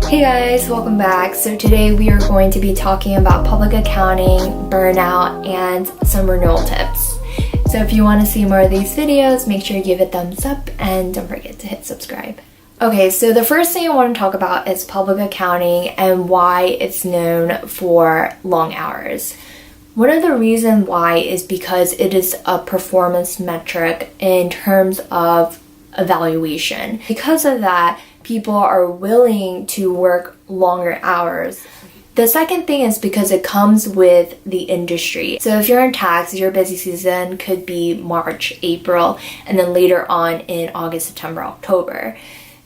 Hey guys, welcome back. So today we are going to be talking about public accounting, burnout, and some renewal tips. So if you want to see more of these videos, make sure you give it a thumbs up and don't forget to hit subscribe. Okay, so the first thing I want to talk about is public accounting and why it's known for long hours. One of the reasons why is because it is a performance metric in terms of evaluation. Because of that, people are willing to work longer hours. The second thing is because it comes with the industry. So if you're in tax, your busy season could be March, April, and then later on in August, September, October.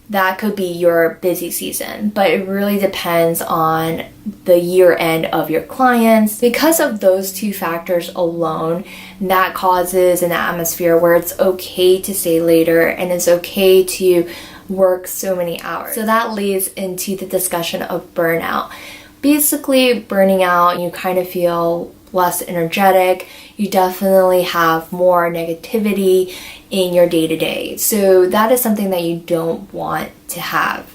That could be your busy season, but it really depends on the year end of your clients. Because of those two factors alone, that causes an atmosphere where it's okay to stay later and it's okay to work so many hours. So that leads into the discussion of burnout. Basically, burning out, you kind of feel less energetic. You definitely have more negativity in your day-to-day. So that is something that you don't want to have.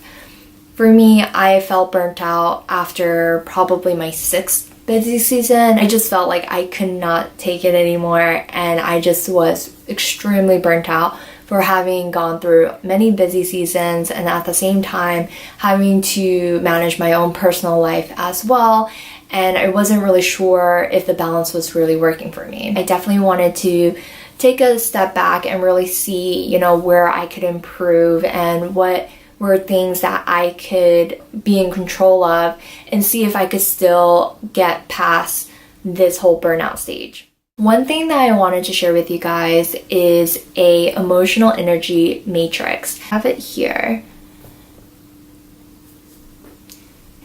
For me, I felt burnt out after probably my 6th busy season. I just felt like I could not take it anymore, and I just was extremely burnt out for having gone through many busy seasons and at the same time having to manage my own personal life as well. And I wasn't really sure if the balance was really working for me. I definitely wanted to take a step back and really see, where I could improve and what were things that I could be in control of and see if I could still get past this whole burnout stage. One thing that I wanted to share with you guys is a emotional energy matrix. I have it here.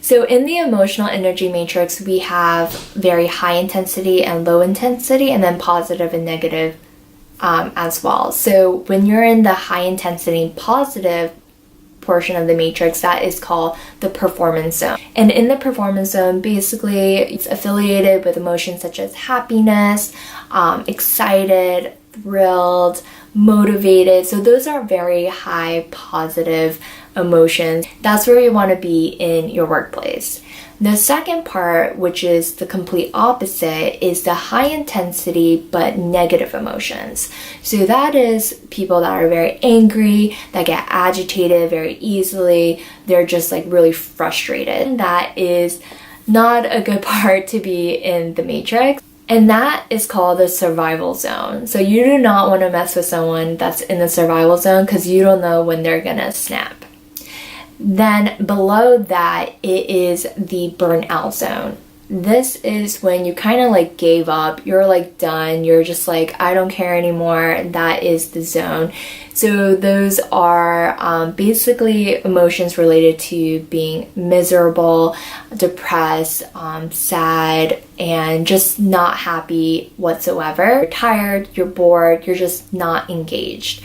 So in the emotional energy matrix, we have very high intensity and low intensity, and then positive and negative as well. So when you're in the high intensity positive portion of the matrix, that is called the performance zone. And in the performance zone, basically it's affiliated with emotions such as happiness, excited, thrilled, motivated. So those are very high positive emotions. That's where you want to be in your workplace. The second part, which is the complete opposite, is the high intensity but negative emotions. So that is people that are very angry, that get agitated very easily. They're just really frustrated. And that is not a good part to be in the matrix. And that is called the survival zone. So you do not want to mess with someone that's in the survival zone because you don't know when they're gonna snap. Then below that, it is the burnout zone. This is when you kind of gave up, you're done, you're just I don't care anymore. That is the zone. So those are basically emotions related to being miserable, depressed, sad, and just not happy whatsoever. You're tired, you're bored, you're just not engaged.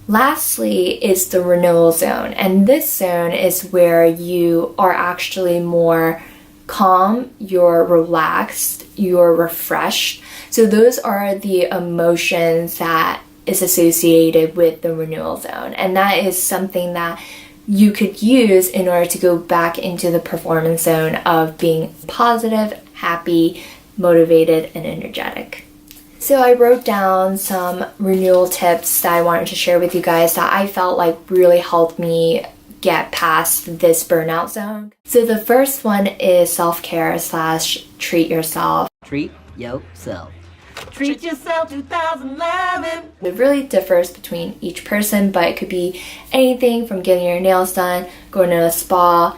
Lastly is the renewal zone, and this zone is where you are actually more calm, you're relaxed, you're refreshed. So those are the emotions that is associated with the renewal zone, and that is something that you could use in order to go back into the performance zone of being positive, happy, motivated, and energetic. So I wrote down some renewal tips that I wanted to share with you guys that I felt really helped me get past this burnout zone. So the first one is self-care / treat yourself. Treat yourself. Treat yourself 2011. It really differs between each person, but it could be anything from getting your nails done, going to a spa,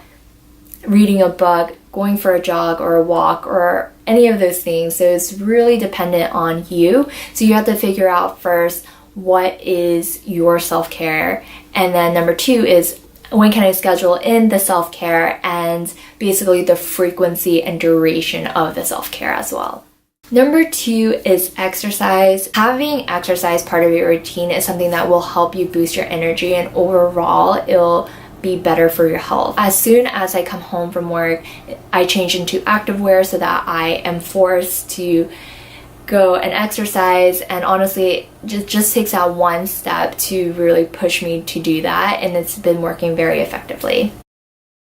reading a book, going for a jog or a walk, or any of those things. So it's really dependent on you. So you have to figure out first what is your self-care, and then number 2 is when can I schedule in the self-care and basically the frequency and duration of the self-care as well. Number 2 is exercise. Having exercise part of your routine is something that will help you boost your energy, and overall it'll be better for your health. As soon as I come home from work, I change into activewear so that I am forced to go and exercise, and honestly it just takes that one step to really push me to do that, and it's been working very effectively.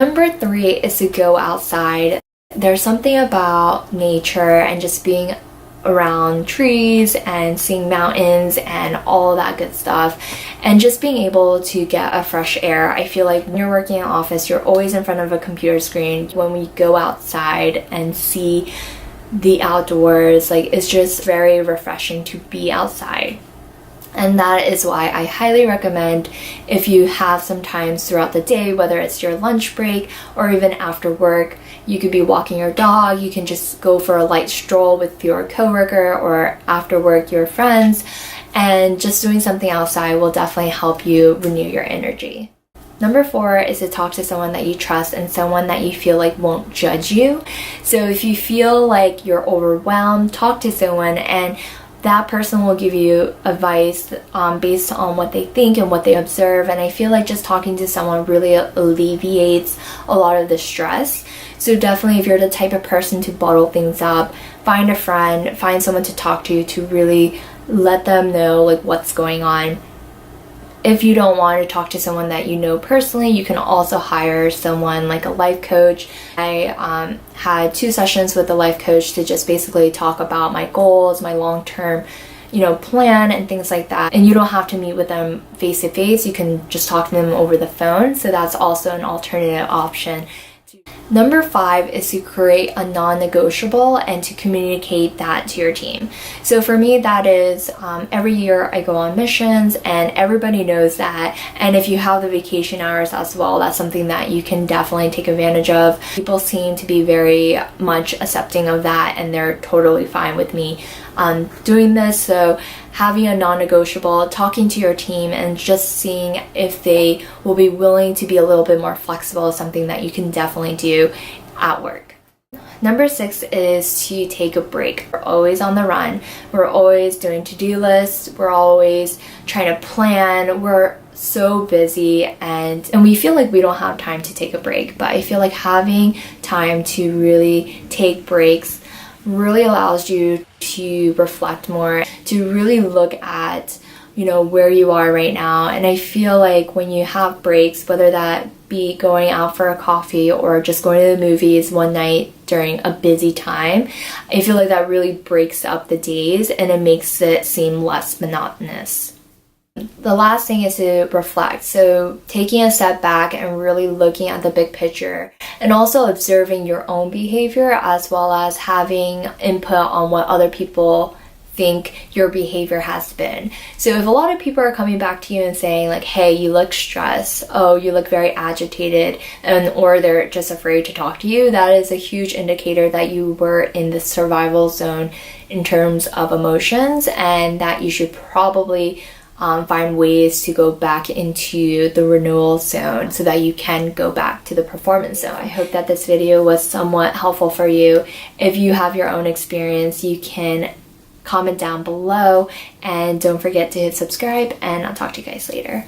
Number 3 is to go outside. There's something about nature and just being around trees and seeing mountains and all that good stuff, and just being able to get a fresh air. I feel like when you're working in an office, you're always in front of a computer screen. When we go outside and see the outdoors, like, it's just very refreshing to be outside. And that is why I highly recommend, if you have some times throughout the day, whether it's your lunch break or even after work, you could be walking your dog, you can just go for a light stroll with your coworker, or after work your friends, and just doing something outside will definitely help you renew your energy. Number 4 is to talk to someone that you trust and someone that you feel like won't judge you. So if you feel like you're overwhelmed, talk to someone, and that person will give you advice based on what they think and what they observe. And I feel like just talking to someone really alleviates a lot of the stress. So definitely, if you're the type of person to bottle things up, find a friend, find someone to talk to really let them know like what's going on. If you don't want to talk to someone that you know personally, you can also hire someone like a life coach. I had 2 sessions with a life coach to just basically talk about my goals, my long-term, plan and things like that. And you don't have to meet with them face to face. You can just talk to them over the phone. So that's also an alternative option. Number 5 is to create a non-negotiable and to communicate that to your team. So for me, that is every year I go on missions, and everybody knows that. And if you have the vacation hours as well, that's something that you can definitely take advantage of. People seem to be very much accepting of that, and they're totally fine with me doing this. So having a non-negotiable, talking to your team, and just seeing if they will be willing to be a little bit more flexible is something that you can definitely do at work. Number 6 is to take a break. We're always on the run. We're always doing to-do lists. We're always trying to plan. We're so busy, and we feel like we don't have time to take a break. But I feel like having time to really take breaks really allows you to reflect more, to really look at where you are right now. And I feel like when you have breaks, whether that be going out for a coffee or just going to the movies one night during a busy time, I feel like that really breaks up the days and it makes it seem less monotonous. The last thing is to reflect. So taking a step back and really looking at the big picture, and also observing your own behavior, as well as having input on what other people think your behavior has been. So if a lot of people are coming back to you and saying like, hey, you look stressed, oh, you look very agitated, or they're just afraid to talk to you, that is a huge indicator that you were in the survival zone in terms of emotions, and that you should probably find ways to go back into the renewal zone so that you can go back to the performance zone. I hope that this video was somewhat helpful for you. If you have your own experience, you can comment down below, and don't forget to hit subscribe, and I'll talk to you guys later.